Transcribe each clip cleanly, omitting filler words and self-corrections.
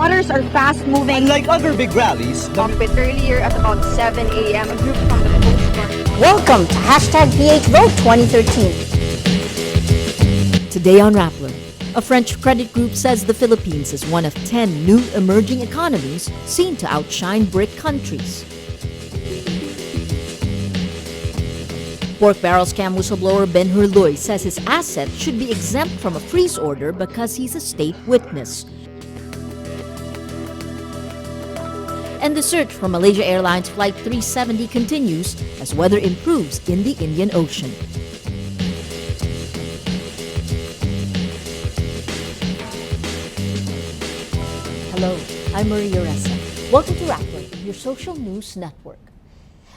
waters are fast-moving. Unlike other big rallies, Bit earlier at about 7 a.m., a group from the Coast Guard. Welcome to #PHVote 2013. Today on Rappler, a French credit group says the Philippines is one of 10 new emerging economies seen to outshine BRIC countries. Pork barrel scam whistleblower Ben Hurloy says his assets should be exempt from a freeze order because he's a state witness. And the search for Malaysia Airlines Flight 370 continues as weather improves in the Indian Ocean. Hello, I'm Maria Ressa. Welcome to Rappler, your social news network.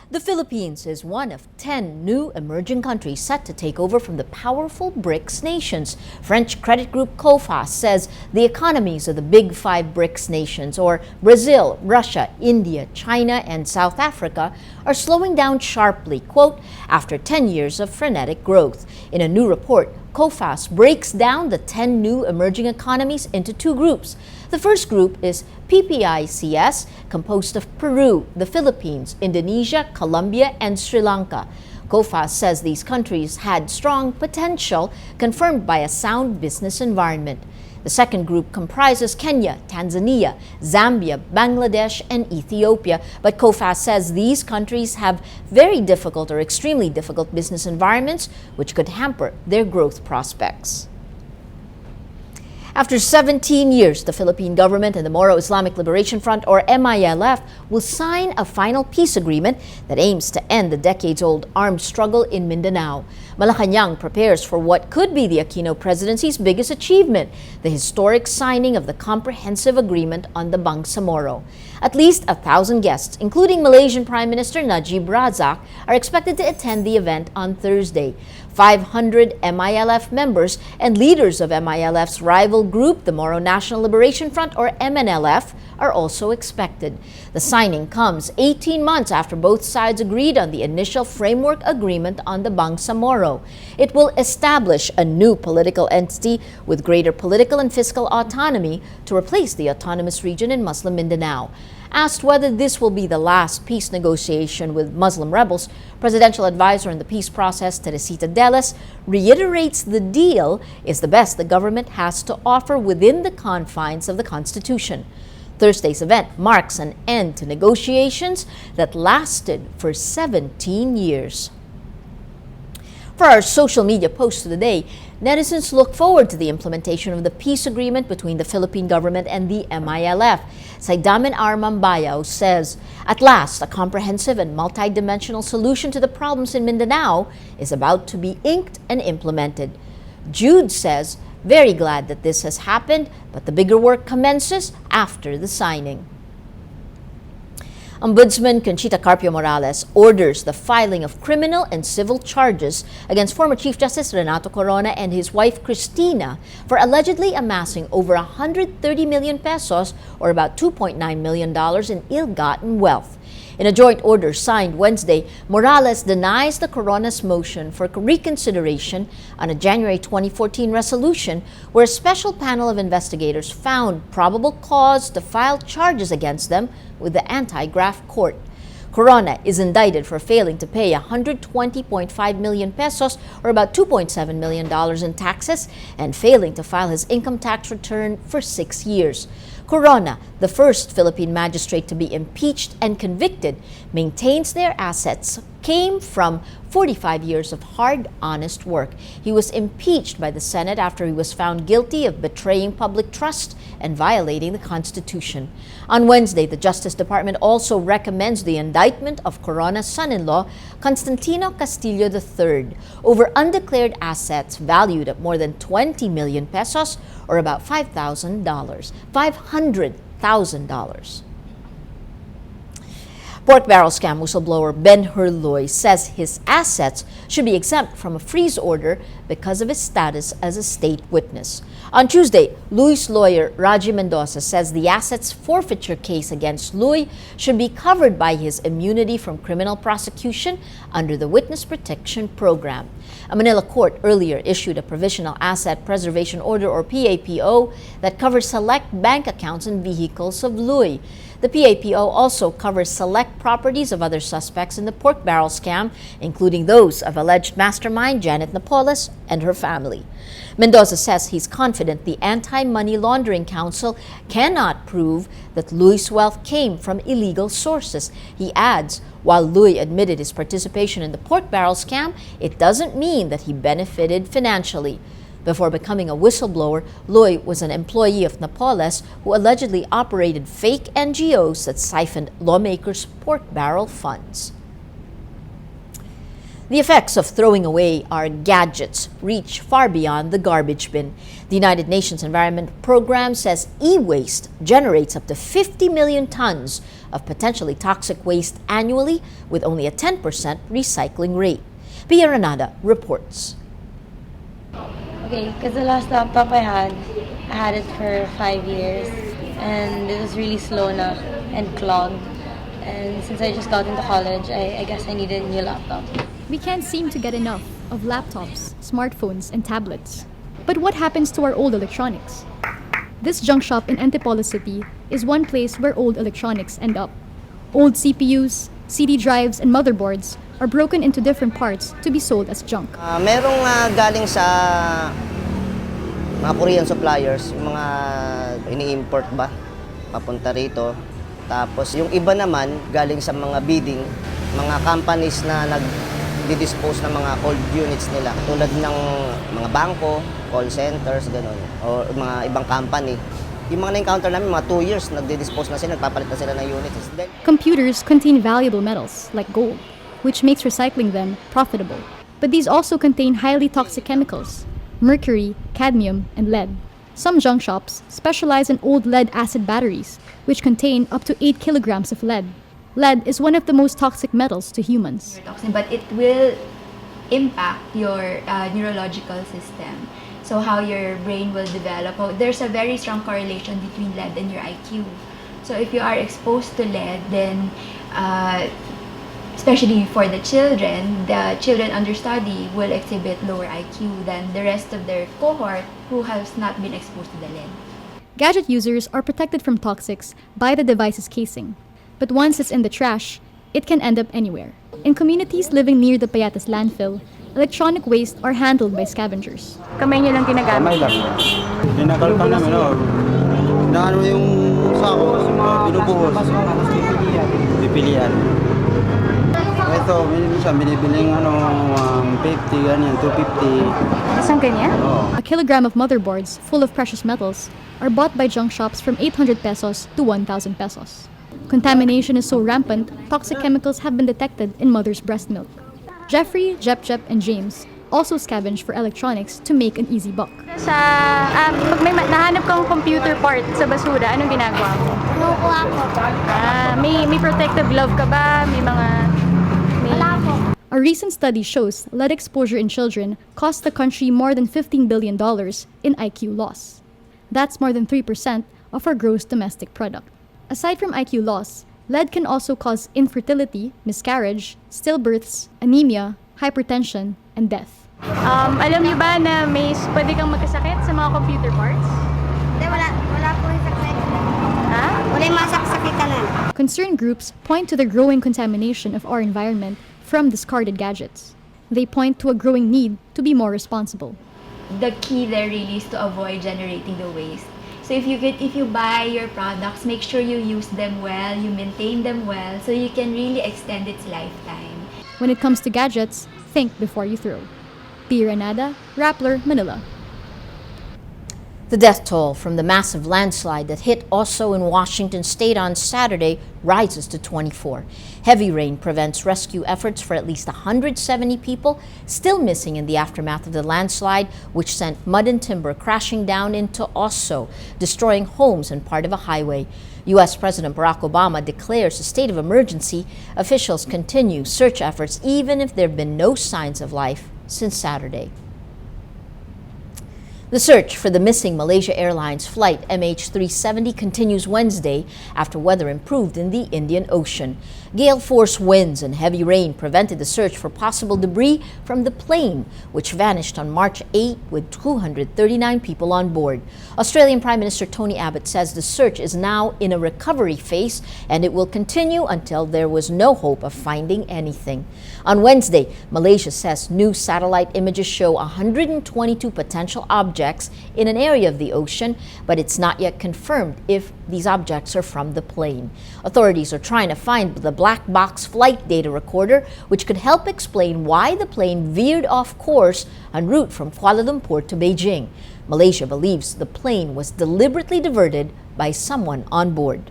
The Philippines is one of 10 new emerging countries set to take over from the powerful BRICS nations. French credit group COFAS says the economies of the big five BRICS nations, or Brazil, Russia, India, China, and South Africa, are slowing down sharply, quote, after 10 years of frenetic growth. In a new report, COFAS breaks down the 10 new emerging economies into two groups. The first group is PPICS, composed of Peru, the Philippines, Indonesia, Colombia, and Sri Lanka. COFAS says these countries had strong potential, confirmed by a sound business environment. The second group comprises Kenya, Tanzania, Zambia, Bangladesh, and Ethiopia. But COFAS says these countries have very difficult or extremely difficult business environments, which could hamper their growth prospects. After 17 years, the Philippine government and the Moro Islamic Liberation Front, or MILF, will sign a final peace agreement that aims to end the decades-old armed struggle in Mindanao. Malacanang prepares for what could be the Aquino presidency's biggest achievement, the historic signing of the comprehensive agreement on the Bangsamoro. At least 1,000 guests, including Malaysian Prime Minister Najib Razak, are expected to attend the event on Thursday. 500 MILF members and leaders of MILF's rival group, the Moro National Liberation Front, or MNLF, are also expected. The signing comes 18 months after both sides agreed on the initial framework agreement on the Bangsamoro. It will establish a new political entity with greater political and fiscal autonomy to replace the autonomous region in Muslim Mindanao. Asked whether this will be the last peace negotiation with Muslim rebels, presidential advisor in the peace process, Teresita Deles, reiterates the deal is the best the government has to offer within the confines of the Constitution. Thursday's event marks an end to negotiations that lasted for 17 years. For our social media post of the day, netizens look forward to the implementation of the peace agreement between the Philippine government and the MILF. Saidamin R. Mambayao says, at last, a comprehensive and multidimensional solution to the problems in Mindanao is about to be inked and implemented. Jude says, very glad that this has happened, but the bigger work commences after the signing. Ombudsman Conchita Carpio Morales orders the filing of criminal and civil charges against former Chief Justice Renato Corona and his wife Cristina for allegedly amassing over 130 million pesos, or about $2.9 million in ill-gotten wealth. In a joint order signed Wednesday, Morales denies the Corona's motion for reconsideration on a January 2014 resolution where a special panel of investigators found probable cause to file charges against them with the anti-graft court. Corona is indicted for failing to pay 120.5 million pesos, or about $2.7 million in taxes, and failing to file his income tax return for 6 years. Corona, the first Philippine magistrate to be impeached and convicted, maintains their assets came from 45 years of hard, honest work. He was impeached by the Senate after he was found guilty of betraying public trust and violating the Constitution. On Wednesday, the Justice Department also recommends the indictment of Corona's son-in-law, Constantino Castillo III, over undeclared assets valued at more than 20 million pesos, or about $500,000. Pork barrel scam whistleblower Ben Hurloy says his assets should be exempt from a freeze order because of his status as a state witness. On Tuesday, Louis' lawyer Raji Mendoza says the assets forfeiture case against Louis should be covered by his immunity from criminal prosecution under the Witness Protection Program. A Manila court earlier issued a Provisional Asset Preservation Order or PAPO that covers select bank accounts and vehicles of Louis. The PAPO also covers select properties of other suspects in the pork barrel scam, including those of alleged mastermind Janet Napoles and her family. Mendoza says he's confident the Anti-Money Laundering Council cannot prove that Louis' wealth came from illegal sources. He adds, while Louis admitted his participation in the pork barrel scam, it doesn't mean that he benefited financially. Before becoming a whistleblower, Louis was an employee of Napoles who allegedly operated fake NGOs that siphoned lawmakers' pork barrel funds. The effects of throwing away our gadgets reach far beyond the garbage bin. The United Nations Environment Program says e-waste generates up to 50 million tons of potentially toxic waste annually with only a 10% recycling rate. Pia Renada reports. Okay, because the last laptop I had it for 5 years and it was really slow now and clogged. And since I just got into college, I guess I needed a new laptop. We can't seem to get enough of laptops, smartphones, and tablets. But what happens to our old electronics? This junk shop in Antipolo City is one place where old electronics end up. Old CPUs, CD drives, and motherboards are broken into different parts to be sold as junk. Merong galing sa mga Korean suppliers, yung mga ini-import ba, papunta rito. Tapos yung iba naman galing sa mga bidding, mga companies na nag-dispose ng mga old units nila. Tulad ng mga bangko, call centers, gano'n, o mga ibang company. Yung mga na-encounter namin, mga 2 years, nagdi-dispose na sila, nagpapalit na sila ng units. Computers contain valuable metals, like gold, which makes recycling them profitable. But these also contain highly toxic chemicals, mercury, cadmium, and lead. Some junk shops specialize in old lead-acid batteries, which contain up to 8 kilograms of lead. Lead is one of the most toxic metals to humans. But it will impact your neurological system. So how your brain will develop. There's a very strong correlation between lead and your IQ. So if you are exposed to lead, then especially for the children under study will exhibit lower IQ than the rest of their cohort who has not been exposed to the lead. Gadget users are protected from toxics by the device's casing. But once it's in the trash, it can end up anywhere. In communities living near the Payatas landfill, electronic waste are handled by scavengers. Kamay niyo lang ginagamit? Kamay lang. Pinakalpan namin, naano yung sako, binubuhos. Pipilian. Ito, minsan binibiling 50, ganyan, 250. Isang ganyan? A kilogram of motherboards full of precious metals are bought by junk shops from 800 pesos to 1,000 pesos. Contamination is so rampant, toxic chemicals have been detected in mother's breast milk. Jeffrey, Jep, and James also scavenge for electronics to make an easy buck. Pag may nahanap kang computer part sa basura, anong ginagawa mo? Kinukuha ko. May protective glove ka ba? Wala po. A recent study shows lead exposure in children cost the country more than $15 billion in IQ loss. That's more than 3% of our gross domestic product. Aside from IQ loss, lead can also cause infertility, miscarriage, stillbirths, anemia, hypertension, and death. Alam niyo ba na pwede kang magkasakit sa mga computer parts? Hindi, wala po yung sakit. Ha? Wala yung masaksakitan na. Concerned groups point to the growing contamination of our environment from discarded gadgets. They point to a growing need to be more responsible. The key there really is to avoid generating the waste. So if you buy your products, make sure you use them well, you maintain them well, so you can really extend its lifetime. When it comes to gadgets, think before you throw. Pia Renada, Rappler, Manila. The death toll from the massive landslide that hit also in Washington state on Saturday rises to 24. Heavy rain prevents rescue efforts for at least 170 people still missing in the aftermath of the landslide, which sent mud and timber crashing down into Oso, destroying homes and part of a highway. U.S. President Barack Obama declares a state of emergency. Officials continue search efforts even if there have been no signs of life since Saturday. The search for the missing Malaysia Airlines flight MH370 continues Wednesday after weather improved in the Indian Ocean. Gale force winds and heavy rain prevented the search for possible debris from the plane, which vanished on March 8 with 239 people on board. Australian Prime Minister Tony Abbott says the search is now in a recovery phase and it will continue until there was no hope of finding anything. On Wednesday, Malaysia says new satellite images show 122 potential objects in an area of the ocean, but it's not yet confirmed if these objects are from the plane. Authorities are trying to find the black box flight data recorder, which could help explain why the plane veered off course en route from Kuala Lumpur to Beijing. Malaysia believes the plane was deliberately diverted by someone on board.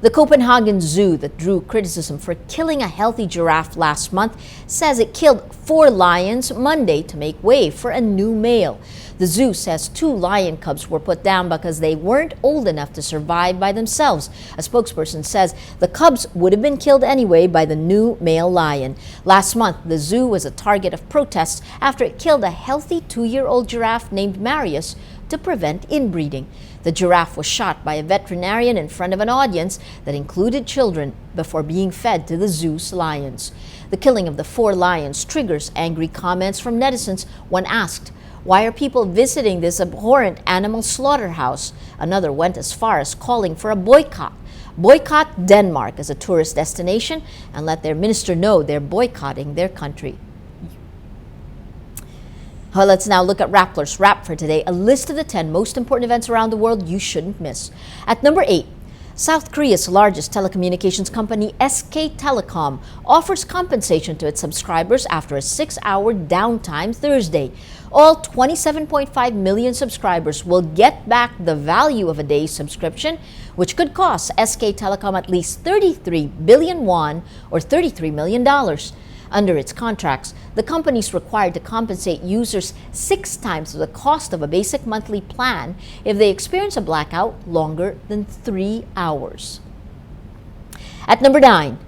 The Copenhagen Zoo, that drew criticism for killing a healthy giraffe last month, says it killed 4 lions Monday to make way for a new male. The zoo says 2 lion cubs were put down because they weren't old enough to survive by themselves. A spokesperson says the cubs would have been killed anyway by the new male lion. Last month, the zoo was a target of protests after it killed a healthy 2-year-old giraffe named Marius to prevent inbreeding. The giraffe was shot by a veterinarian in front of an audience that included children before being fed to the zoo's lions. The killing of the 4 lions triggers angry comments from netizens when asked, "Why are people visiting this abhorrent animal slaughterhouse?" Another went as far as calling for a boycott. Boycott Denmark as a tourist destination and let their minister know they're boycotting their country. Well, let's now look at Rappler's Wrap for today, a list of the 10 most important events around the world you shouldn't miss. At number 8, South Korea's largest telecommunications company, SK Telecom, offers compensation to its subscribers after a 6-hour downtime Thursday. All 27.5 million subscribers will get back the value of a day's subscription, which could cost SK Telecom at least 33 billion won or $33 million. Under its contracts, the company is required to compensate users 6 times the cost of a basic monthly plan if they experience a blackout longer than 3 hours. At number 9,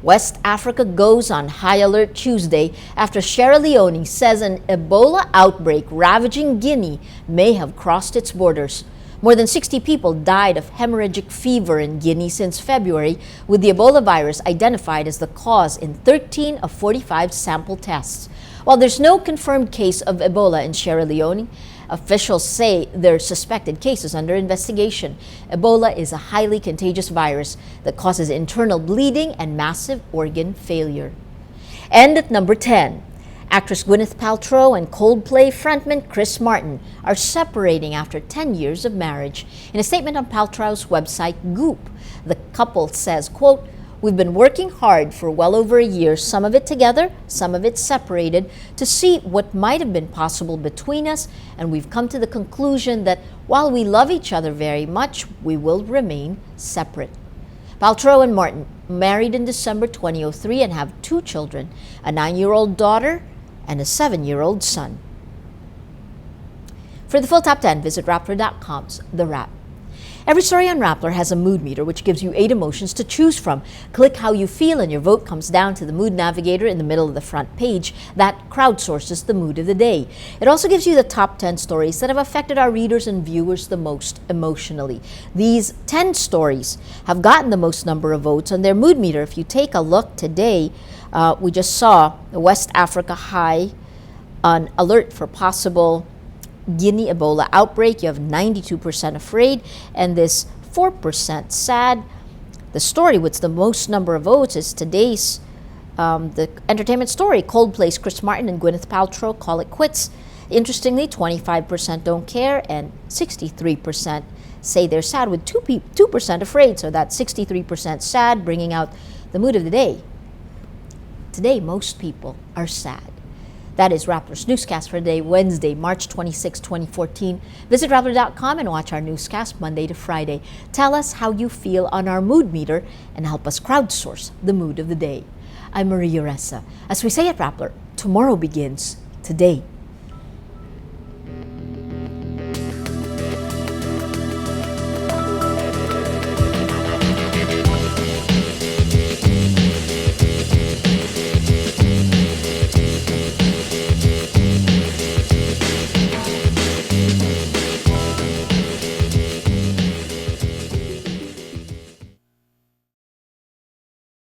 West Africa goes on high alert Tuesday after Sierra Leone says an Ebola outbreak ravaging Guinea may have crossed its borders. More than 60 people died of hemorrhagic fever in Guinea since February, with the Ebola virus identified as the cause in 13 of 45 sample tests. While there's no confirmed case of Ebola in Sierra Leone, officials say there are suspected cases under investigation. Ebola is a highly contagious virus that causes internal bleeding and massive organ failure. And at number 10, actress Gwyneth Paltrow and Coldplay frontman Chris Martin are separating after 10 years of marriage. In a statement on Paltrow's website, Goop, the couple says, quote, "We've been working hard for well over a year, some of it together, some of it separated, to see what might have been possible between us, and we've come to the conclusion that while we love each other very much, we will remain separate." Paltrow and Martin married in December 2003 and have 2 children, a 9-year-old daughter and a 7-year-old son. For the full top 10, visit Rappler.com's The Wrap. Every story on Rappler has a mood meter which gives you 8 emotions to choose from. Click how you feel and your vote comes down to the mood navigator in the middle of the front page that crowdsources the mood of the day. It also gives you the top 10 stories that have affected our readers and viewers the most emotionally. These 10 stories have gotten the most number of votes on their mood meter. If you take a look today, we just saw the West Africa high on alert for possible Guinea Ebola outbreak. You have 92% afraid and this 4% sad. The story with the most number of votes is today's the entertainment story. Coldplay's Chris Martin and Gwyneth Paltrow call it quits. Interestingly, 25% don't care and 63% say they're sad, with 2% afraid. So that's 63% sad, bringing out the mood of the day. Today, most people are sad. That is Rappler's Newscast for today, Wednesday, March 26, 2014. Visit Rappler.com and watch our newscast Monday to Friday. Tell us how you feel on our mood meter and help us crowdsource the mood of the day. I'm Maria Ressa. As we say at Rappler, tomorrow begins today.